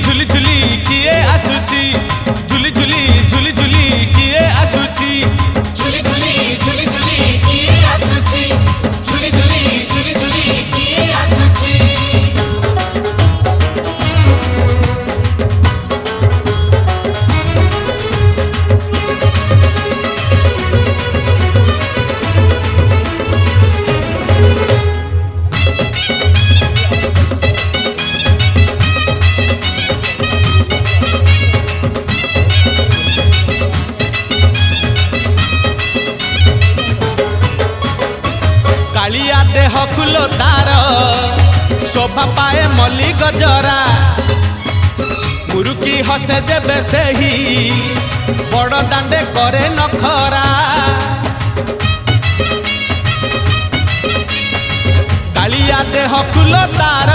झुली झुली किए आसुची झुली झुली झुली झुली किए आसुची झुली झुली झुली झुली किए आसुची झुली झुली झुली झुली किए आसुची कालिया देह कुलो तार शोभा पाए मल्ली गजरा मुरुकी हसे जेबे सेही बड़ दांडे करे नखरा कालिया देह कुलो तार